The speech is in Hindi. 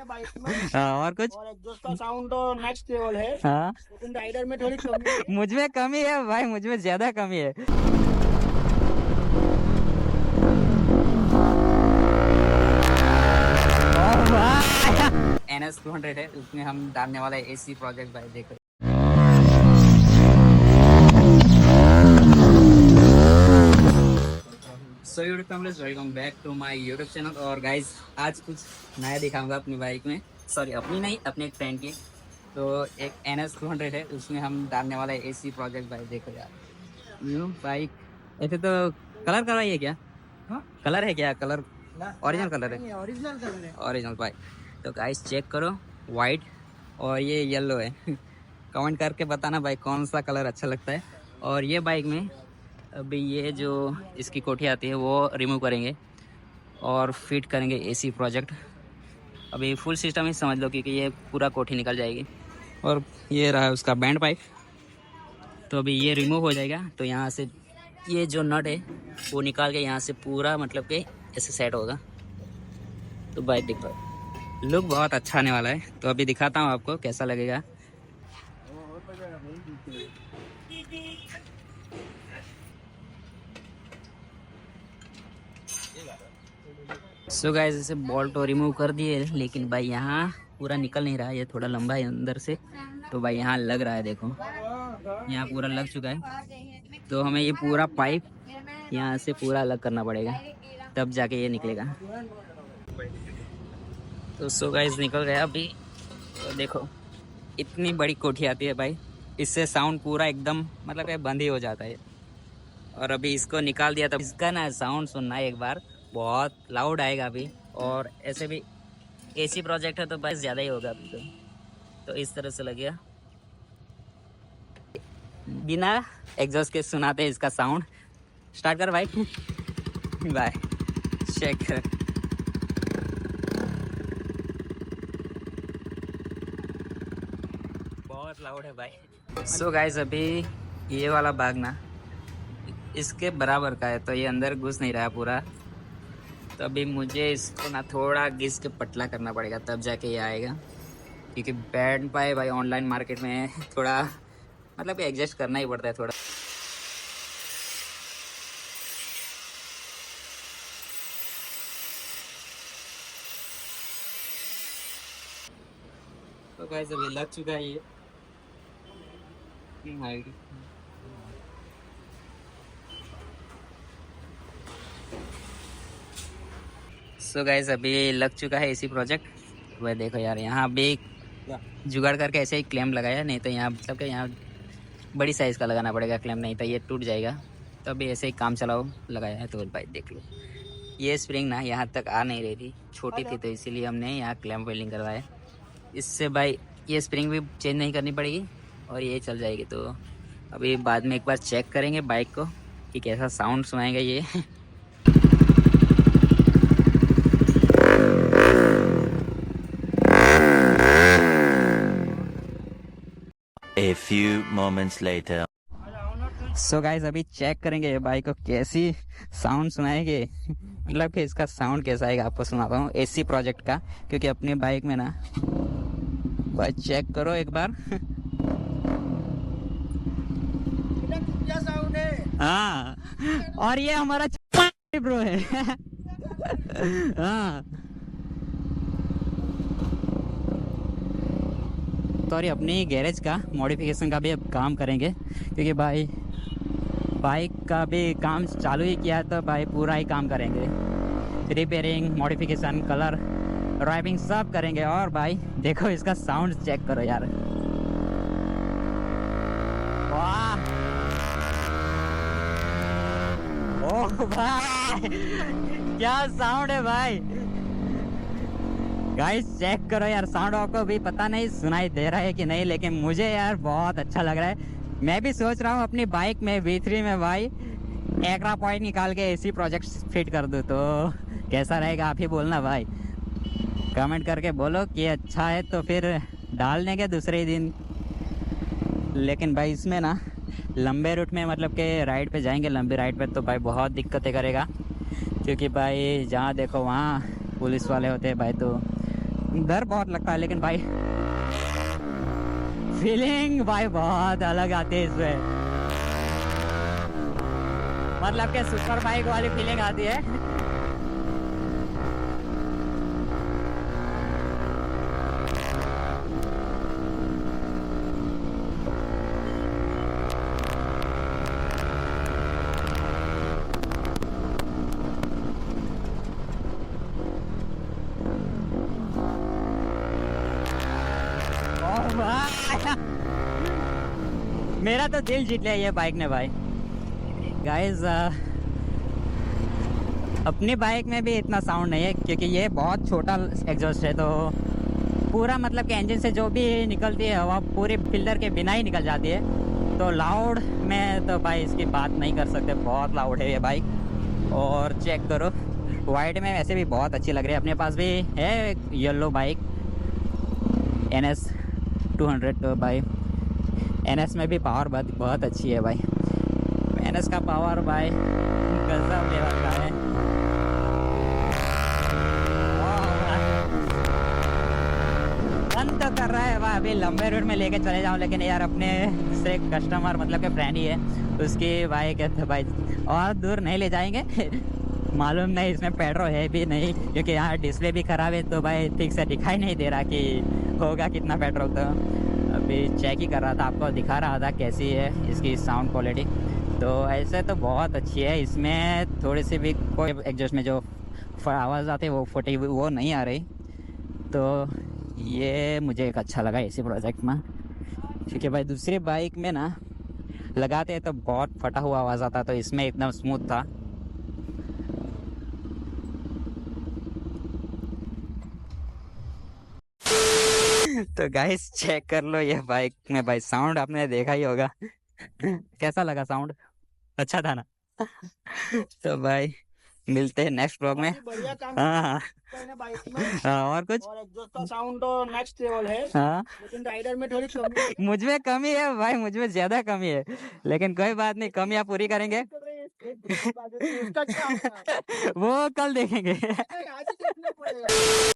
हाँ, और कुछ। और एग्जॉस्ट का साउंड तो नेक्स्ट लेवल है, हाँ, लेकिन राइडर में थोड़ी कमी है। मुझ में कमी है भाई, मुझ में ज्यादा कमी है। NS 200 है, उसमें हम डालने वाला है AC प्रोजेक्ट भाई, देखो। So YouTube families, welcome back to my YouTube channel. और गाइज आज कुछ नया दिखाऊंगा अपनी बाइक में, सॉरी अपनी नहीं, अपने एक फ्रेंड की। तो एक NS 200 है, उसमें हम डालने वाला है AC प्रोजेक्ट भाई, देखो यार। न्यू बाइक ऐसे तो कलर करवाइए क्या? हाँ? कलर है क्या? कलर ओरिजिनल कलर है? ओरिजिनल कलर है। Original bike. तो गाइस चेक करो, वाइट और ये येलो है। कमेंट करके बताना भाई कौन सा कलर अच्छा लगता है। और ये बाइक में अभी ये जो इसकी कोठी आती है वो रिमूव करेंगे और फिट करेंगे AC प्रोजेक्ट। अभी फुल सिस्टम ही समझ लो, क्योंकि ये पूरा कोठी निकल जाएगी। और ये रहा उसका बैंड पाइप, तो अभी ये रिमूव हो जाएगा। तो यहाँ से ये जो नट है वो निकाल के यहाँ से पूरा मतलब कि ऐसे सेट होगा। तो बाइक देखो, लुक बहुत अच्छा आने वाला है। तो अभी दिखाता हूँ आपको कैसा लगेगा। सो गाइस इसे बोल्ट तो रिमूव कर दिए, लेकिन भाई यहाँ पूरा निकल नहीं रहा है, ये थोड़ा लंबा है अंदर से। तो भाई यहाँ लग रहा है, देखो यहाँ पूरा लग चुका है। तो हमें ये पूरा पाइप यहाँ से पूरा अलग करना पड़ेगा, तब जाके ये निकलेगा। तो सो गाइस निकल गया अभी। तो देखो इतनी बड़ी कोठी आती है भाई, इससे साउंड पूरा एकदम मतलब कि बंद ही हो जाता है। और अभी इसको निकाल दिया, तो इसका ना साउंड सुनना एक बार, बहुत लाउड आएगा अभी। और ऐसे भी AC प्रोजेक्ट है तो बस ज़्यादा ही होगा अभी। तो इस तरह से लगेगा, बिना एग्जॉस्ट के सुनाते हैं इसका साउंड। स्टार्ट कर भाई। बाय, चेक कर। बहुत लाउड है भाई। सो गाइस अभी ये वाला भाग ना इसके बराबर का है, तो ये अंदर घुस नहीं रहा पूरा। तो अभी मुझे इसको ना थोड़ा घिस के पतला करना पड़ेगा, तब जाके ये आएगा। क्योंकि बैंड पाए भाई ऑनलाइन मार्केट में थोड़ा मतलब कि एडजस्ट करना ही पड़ता है थोड़ा। तो गाइस अभी लग चुका है ये। सो गाइस अभी लग चुका है AC प्रोजेक्ट। वह देखो यार, यहाँ भी जुगाड़ करके ऐसे ही क्लैम्प लगाया, नहीं तो यहाँ मतलब कि यहाँ बड़ी साइज़ का लगाना पड़ेगा क्लैम्प, नहीं तो ये टूट जाएगा। तो अभी ऐसे ही काम चलाओ लगाया है। तो भाई देख लो, ये स्प्रिंग ना यहाँ तक आ नहीं रही थी, छोटी थी, तो इसीलिए हमने यहाँ क्लैम्प वेल्डिंग करवाया। इससे भाई ये स्प्रिंग भी चेंज नहीं करनी पड़ेगी और ये चल जाएगी। तो अभी बाद में एक बार चेक करेंगे बाइक को कि कैसा साउंड सुनाएगा ये। A few moments later. So guys अभी चेक करेंगे ये बाइक को कैसी साउंड सुनाएगी। मतलब कि इसका साउंड कैसा आएगा आपको सुनाता हूँ AC प्रोजेक्ट का, क्योंकि अपनी बाइक में ना भाई चेक करो एक बार। साउंड है। हाँ, और ये हमारा ब्रो है। हाँ, तो और ये अपनी गैरेज का मॉडिफिकेशन का भी अब काम करेंगे, क्योंकि भाई बाइक का भी काम चालू ही किया है। तो भाई पूरा ही काम करेंगे, रिपेयरिंग, मॉडिफिकेशन, कलर, ड्राइविंग सब करेंगे। और भाई देखो इसका साउंड चेक करो यार, वाह। ओह भाई क्या साउंड है भाई। गाइस चेक करो यार, साउंड आपको भी पता नहीं सुनाई दे रहा है कि नहीं, लेकिन मुझे यार बहुत अच्छा लग रहा है। मैं भी सोच रहा हूँ अपनी बाइक में V3 में भाई एक्रा पॉइंट निकाल के AC प्रोजेक्ट फिट कर दूँ, तो कैसा रहेगा आप ही बोलना भाई। कमेंट करके बोलो कि अच्छा है, तो फिर डाल देंगे दूसरे ही दिन। लेकिन भाई इसमें ना लंबे रूट में मतलब कि राइड पे जाएंगे, लंबी राइड पे, तो भाई बहुत दिक्कतें करेगा। क्योंकि भाई जहाँ देखो वहाँ पुलिस वाले होते हैं भाई, तो डर बहुत लगता है, लेकिन भाई फीलिंग भाई बहुत अलग आती है इसमें, मतलब कि सुपर बाइक वाली फीलिंग आती है। ओह भाई, मेरा तो दिल जीत लिया ये बाइक ने भाई। गाइस अपनी बाइक में भी इतना साउंड नहीं है, क्योंकि ये बहुत छोटा एग्जॉस्ट है, तो पूरा मतलब कि इंजन से जो भी निकलती है हवा पूरी फिल्टर के बिना ही निकल जाती है। तो लाउड में तो भाई इसकी बात नहीं कर सकते, बहुत लाउड है ये बाइक। और चेक करो, वाइट में वैसे भी बहुत अच्छी लग रही है। अपने पास भी है एक येलो बाइक NS 200, तो भाई NS में भी पावर बहुत अच्छी है भाई। NS का पावर भाई गजब लेवल का है। मन तो कर रहा है भाई अभी लंबे रूट में लेके चले जाऊं, लेकिन यार अपने से कस्टमर मतलब कि फ्रेंड ही है, उसकी भाई कहते भाई और दूर नहीं ले जाएंगे। मालूम नहीं इसमें पेट्रोल है भी नहीं, क्योंकि यहाँ डिस्प्ले भी ख़राब है, तो भाई ठीक से दिखाई नहीं दे रहा कि होगा कितना पेट्रोल। तो अभी चेक ही कर रहा था, आपको दिखा रहा था कैसी है इसकी साउंड क्वालिटी। तो ऐसे तो बहुत अच्छी है, इसमें थोड़ी सी भी कोई एग्जॉस्ट में जो आवाज़ आती है वो फटी वो नहीं आ रही। तो ये मुझे एक अच्छा लगा इसी प्रोजेक्ट में, क्योंकि भाई दूसरी बाइक में ना लगाते हैं तो बहुत फटा हुआ आवाज़ आता, तो इसमें एकदम स्मूथ था। तो गाइस चेक कर लो ये बाइक में भाई साउंड आपने देखा ही होगा। कैसा लगा साउंड, अच्छा था ना? तो भाई मिलते हैं नेक्स्ट ब्लॉग में। काफी बढ़िया काम हाँ किया है बाइक में, हाँ, और कुछ? और एग्जॉस्ट का साउंड तो नेक्स्ट लेवल है, हाँ लेकिन राइडर में थोड़ी कमी है। मुझ में कमी है भाई, मुझ में ज्यादा कमी है, लेकिन कोई बात नहीं, कमियां पूरी करेंगे। उसका क्या होगा? वो कल देखेंगे। आज ही देखना पड़ेगा।